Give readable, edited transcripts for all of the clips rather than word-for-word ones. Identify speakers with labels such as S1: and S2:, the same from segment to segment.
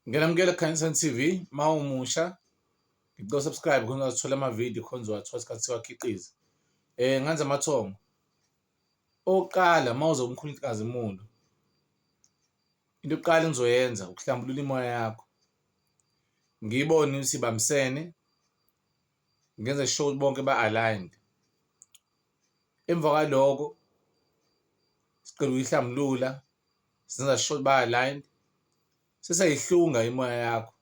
S1: Nginamukela Khanyisani TV mawumusha ngicela subscribe khona uzothola amavidiyo khona uzowathola isikhathi siwakhiqiza. Nganze amathongo. Oqala mawuzoba umkhulu nkhazimulo. Into yokuqala engizoyenza ukuhlambulula imoya yakho. Ngiyibone ukuthi bambisene. Ngenze sure ukuthi bonke ba-aligned. Emva kwaloko siqeda ukuyihlambulula senza sure ukuthi ba-aligned. Sesayihlunga imoya yakho.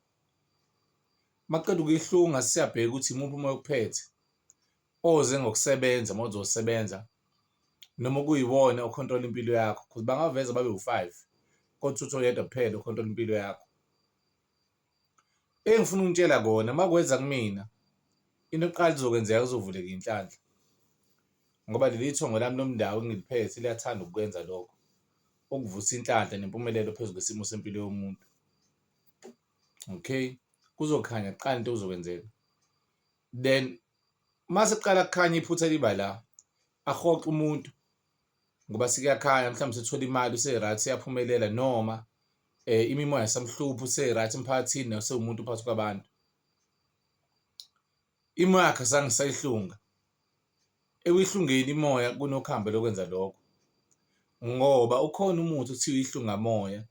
S1: Maqeda ukuyihlunga siyabheka ukuthi imuphi umoya ophethe oze ngokusebenza uma uzosebenza noma kuyiwona ocontrol impilo yakho because bangaveza babe u5 kodwa uthi oyedwa kuphela ocontrol impilo yakho. Engifuna ukutshela kona makwenza kumina into yokuqala izokwenzeka kuzovuleka inhlanhla ngoba leli thongo lami lomndawo engiliphethe liyathanda ukwenza lokho ukuvusa inhlanhla nempumelelo phezulu kwesimo sempilo yomuntu. Okay, kuzokhanya kuqala into uzokwenzeka, then mase kuqala kukhanya iphutha liba la ahoxe umuntu ngoba sikuyakhanya mhlawumbe sethola imali use-right siyaphumelela noma imimoya samhlupha use-right emphakathini nasewumuntu phakathi kwabantu. Imoya yakhe azange sayihlunga. Ekuyihlungeni imoya kunokhambo lokwenza lokho ngoba ukhona umuthi kuthiwa ihlunga moya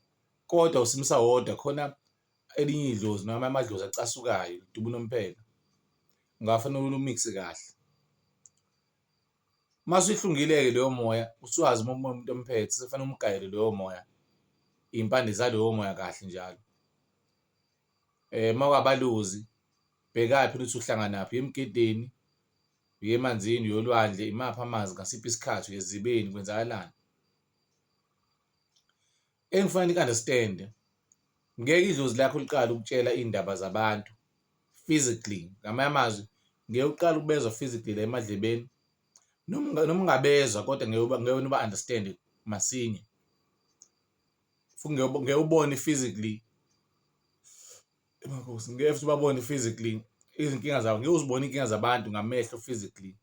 S1: kodwa usimisa wodwa khona elinye idlozi noma amadlozi acasukayo dubu nomphela ungafanele ulumixe kahle. Mase uyihlungile-ke leyo moya usuwazi uma umuntu emphethe sefanele umgayele leyo moya iy'mpande zaleyo moya kahle njalo. Mawukabaluzi bhekaphi ukuthi uhlanganaphi emgedeni, uye emanzini, uyolwandle, imaphi amanzi ngasiphi isikhathi, uyezibeni kwenzakalani. Engifuna nik-understand ngeke idlozi lakho liqale ukutshela iy'ndaba zabantu physically. Ngamanye amazwi ngeke uqale ukubezwa physically la emadlebeni noma ungabezwa kodwa ngeke uba-understand masinya. Futhi ngeke ubone physically ngeke futhi ubabone physically izinkinga zabo, ngeke uzibone iy'nkinga zabantu ngamehlo physically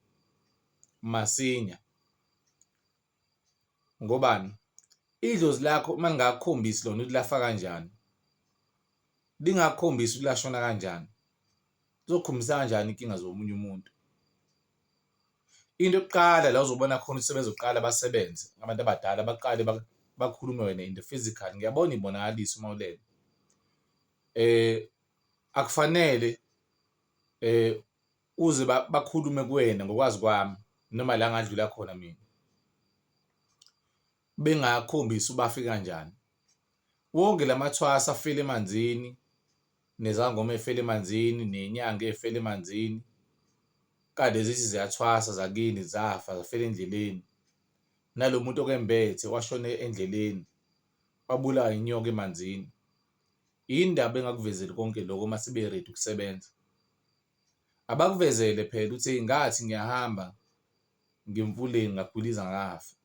S1: masinya. Ngobani? Idlozi lakho uma lingakukhombisi lona ukuthi lafa kanjani, lingakukhombisi ukuthi lashona kanjani, lizokukhombisa kanjani inkinga zomunye umuntu. Into yokuqala la uzobona khona ukuthi sebezoqala basebenze abantu abadala baqale bakhulume wena in the physical. Ngiyabona ibonakaliso uma ulele. Akufanele uze bakhulume kuwena ngokwazi kwami noma la ngadlula khona mina bengakhombisi ubafi kanjani. Wonke lamathwasa afela emanzini, nezangoma ey'fela emanzini, nenyanga ey'fela emanzini, kade zithi ziyathwasa zakini zafa zafela endleleni. Nalo muntu okembethe washona endleleni wabulawa inyoka emanzini. Yindaba engakuvezeli konke lokho uma sibe ready ukusebenza. Abakuvezele phela ukuthi ngathi ngiyahamba ngemfuleni ngagwiliza ngafa,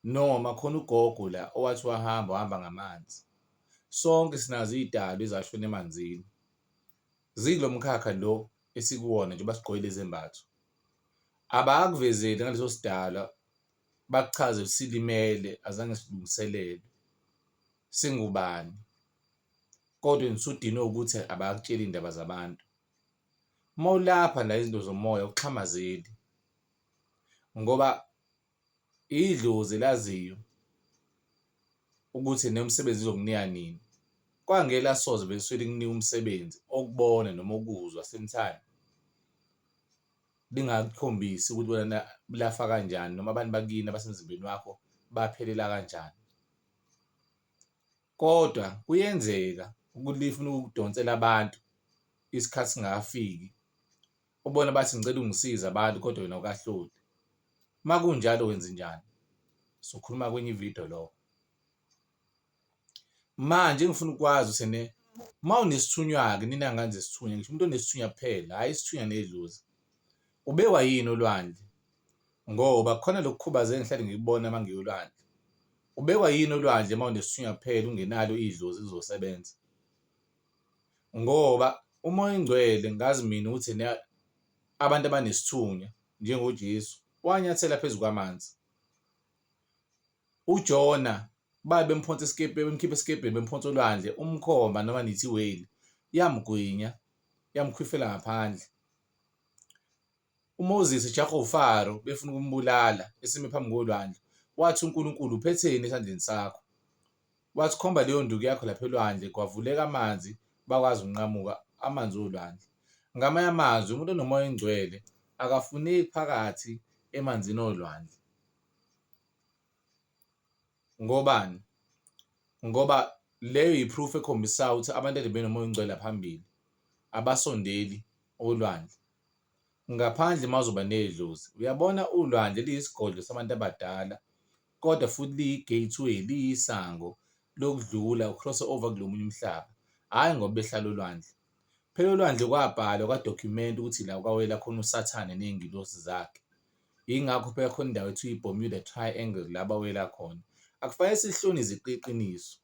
S1: noma khona ugogo la owathi wahamba ngamanzi. Sonke sinazo iy'dalwa ezashona emanzini. Zikulo mkhakha lo esikuwona nje basigqoke lezi zembatho. Abakuvezeli ngaleso sidalwa bakuchaze silimele azange silungiselele singubani, kodwa nisudinwe ukuthi abakutsheli iy'ndaba zabantu. Mawulapha la izinto zomoya uxhamazeli ngoba idlozi elaziyo ukuthi nomsebenzi izokunika nini. Kwangeke lasoze belisuke likunika umsebenzi okubona noma ukuzwa same time lingakukhombisi ukuthi wena lafa kanjani noma abantu bakini abasemzimbeni wakho baphelela kanjani. Kodwa kuyenzeka ukuthi lifuna ukudonsela abantu isikhathi singakafiki, ubona bathi ngicela ungisize abantu kodwa wena awukahloli. Uma kunjalo wenzenjani? Sokhuluma kwenye ividiyo lo. Manje ngifuna ukwazi ukuthi uma unesithunywa-ke, nina nganze isithunywa, ngisho umuntu onesithunywa kuphela, hhayi isithunywa nedlozi, ubekwa yini olwandle? Ngoba khona lokhu khubazeka ngihlale ngikubona uma ngiyolwandle. Ubekwa yini olwandle uma unesithunywa kuphela ungenalo idlozi lizosebenza? Ngoba umoya ingcwele ngazi mina ukuthi abantu abanesithunywa njengoJesu wanyathela phezu kwamanzi. uJona babe bemphonsa esikebheni, bemkhipha esikebheni bemphonsa olwandle, umkhomba noma nithi whale yamgwinya, yamkhwifela ngaphandle. uMoses ejaha uFaro befuna ukumbulala esime phambi kolwandle, wathi uNkulunkulu uphetheni esandleni sakho? Wathi khomba leyo nduku yakho lapha elwandle, kwavuleka amanzi, bakwazi ukunqamuka amanzi olwandle. Ngamanye amazwi, umuntu onomoya engcwele akafuneki phakathi emanzini olwandle. Ngobani? Ngoba leyo yiproof ekhombisayo ukuthi abantu ade benomoya engcwele phambili abasondeli olwandle. Ngaphandle mazoba nedlozi. Uyabona ulwandle liyisigodlo sabantu abadala, kodwa futhi liyi-gateway, liyisango lokudlula ucross over kulo munye umhlaba, hhayi ngoba behlala olwandle. Phela olwandle kwabhalwa kwadocument ukuthi la kwawela khona uSathane ney'ngilosi zakhe. Yingakho phela khona indawo ethiwa i-Bermuda Triangle la bawela khona. Akufanele sihlonize iqiniso.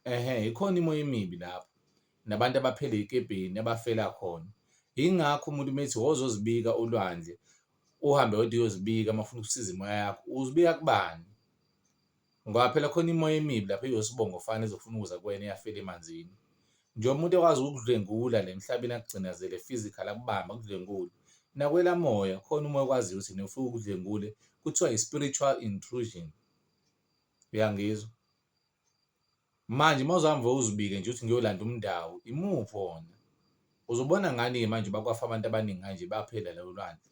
S1: Ikhona imoya emibi lapho, nabantu abaphila ey'kebheni abafela khona. Yingakho umuntu methi wozozibika olwandle, uhambe wedwa uyozibika uma ufuna ukusiza imoya yakho, uzibika kubani? Ngoba phela khona imoya emibi lapho eyosibongo fana ezofuna ukuza kuwena eyafela emanzini. Njengoba umuntu ekwazi ukudlwengula le emhlabeni akugcinazele physical, akubambe akudlwengule, nakwela moya khona umoya okwaziyo ukuthi nofuna ukudlwengule, kuthiwa i-spiritual intrusion. Uyangizwa? Manje uma uzohamba uzibike nje uthi ngiyolanda umndawo, imuphi wona? Uzobona ngani manje bakwafa abantu abaningi kanje baphela lelo lwandle?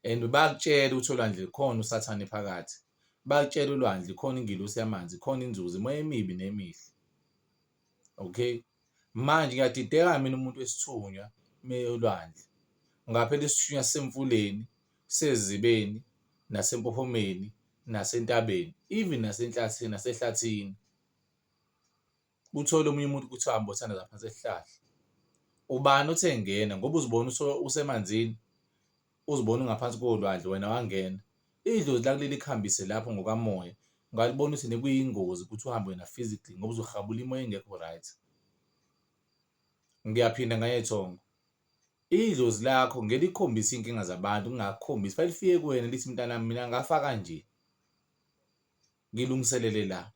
S1: And bayakutshela ukuthi olwandle khona uSathane phakathi. Bayakutshela ulwandle khona ingilosi yamanzi, khona inzuzo, imoya emibi nemihle. Okay? Manje ngiyadideka mina umuntu wesithunywa meyolwandle. Ngoba phela isithunywa sisemfuleni, sezibeni, nasempophomeni, nasentabeni, even nasenhlathini, nasehlathini. Uthole omunye umuntu kuthiwa hamba uthanda zaphansi esihlahla. Ubani othe ngena ngoba uzibona usemanzini, uzibona ungaphansi kolwandle, wena wangena. Idlozi lakuleli khambise lapho ngokamoya, ungalibona ukuthi nekuyingozi ukuthi uhambe wena physically ngoba uzohabula imoya engekho right. Ngiyaphinda ngayethongo. Idlozi lakho ngeke likhombise iy'nkinga zabantu, kungakhombisi, fanele lifike kuwena lithi mntanami mina ngafa kanje, ngilungiselele la.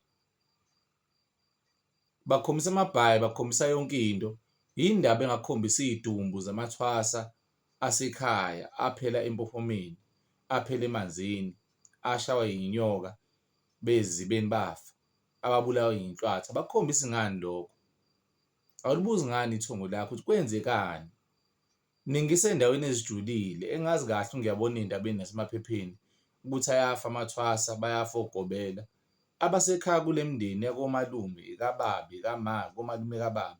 S1: Bakhombisa amabhayi, bakhombisa yonke into. Yindaba engakhombisa iy'dumbu zamathwasa asekhaya, aphela empophomeni, aphela emanzini, ashawa yinyoka, bezibeni bafa, ababulawa yinhlwathi. Abakukhombisi ngani lokho? Awulibuzi ngani ithongo lakho ukuthi kwenzekani? Ningisendaweni ezijulile, engazi kahle ngiyabona ey'ndabeni nasemaphepheni ukuthi ayafa amathwasa, bayafa ogobela. Abasekhaya kule mndeni yakomalume, ikababa, ikama, komalume kababa.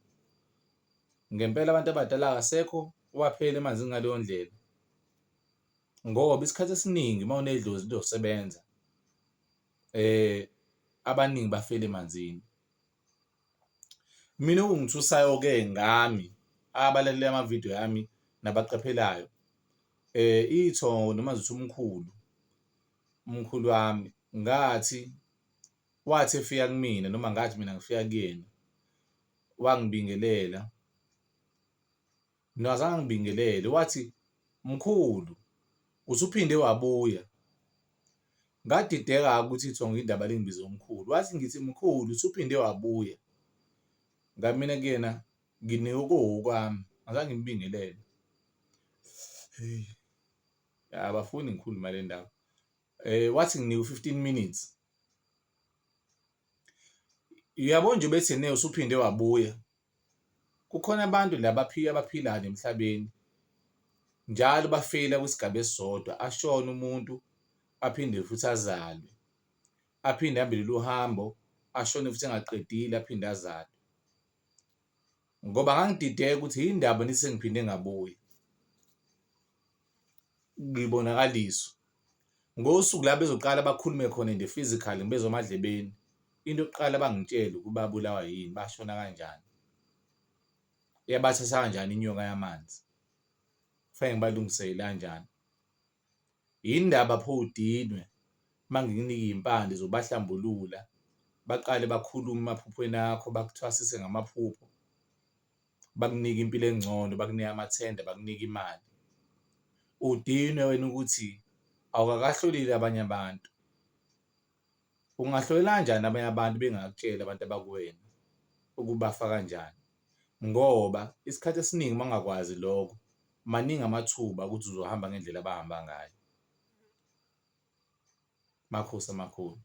S1: Ngempela abantu abadala akasekho owaphela emanzini ngaleyo ndlela. Ngoba isikhathi esiningi uma unedlozi lizosebenza, abaningi bafela emanzini. Mina okungithusayo-ke ngami, abalaleli amavidiyo yami nabaqaphelayo, ithongo noma zithi umkhulu wami, ngathi wathi efika kumina noma ngathi mina ngifika kuyena, wangibingelela. No, azange angibingelele, wathi mkhulu usuphinde wabuya. Ngadideka ukuthi ithongo indaba lingibize umkhulu. Wathi ngithi mkhulu usuphinde wabuya. Ngamina kuyena nginike kwami, azange ngimbingelele. Abafuni ngikhuluma le ndaba. Wathi nginike 15 minutes. Uyabona nje bethi ne usuphinde wabuya. Kukhona abantu la abaphilayo emhlabeni, njalo bafeyila kwisigaba esisodwa, ashone umuntu aphinde futhi azalwe, aphinde ahambe lolu hambo, ashone futhi engaqedile, aphinde azalwe. Ngoba ngangidideka ukuthi yindaba nithi sengiphinde ngabuya. Ngibonakaliswa ngosuku la bezoqala bakhulume khona in the physical, ngibezwa emadlebeni, into yokuqala bangitshela ukuba babulawa yini, bashona kanjani, yabathatha kanjani inyoka yamanzi, kufanele ngibalungisele kanjani. Yindaba pho udinwe mangikunika iy'mpande zobahlambulula, baqale bakhulume emaphuphweni akho, bakuthwasise ngamaphupho, bakunike impilo engcono, bakunike amathenda, bakunike imali. Udinwe wena ukuthi awukakahlolile abanye abantu. Ungahlolela kanjani abanye abantu bengakutsheli abantu abakuwena ukubafa kanjani? Ngoba isikhathi esiningi uma ungakwazi lokho, maningi amathuba ukuthi uzohamba ngendlela abahamba ngayo. Makhosi amakhulu.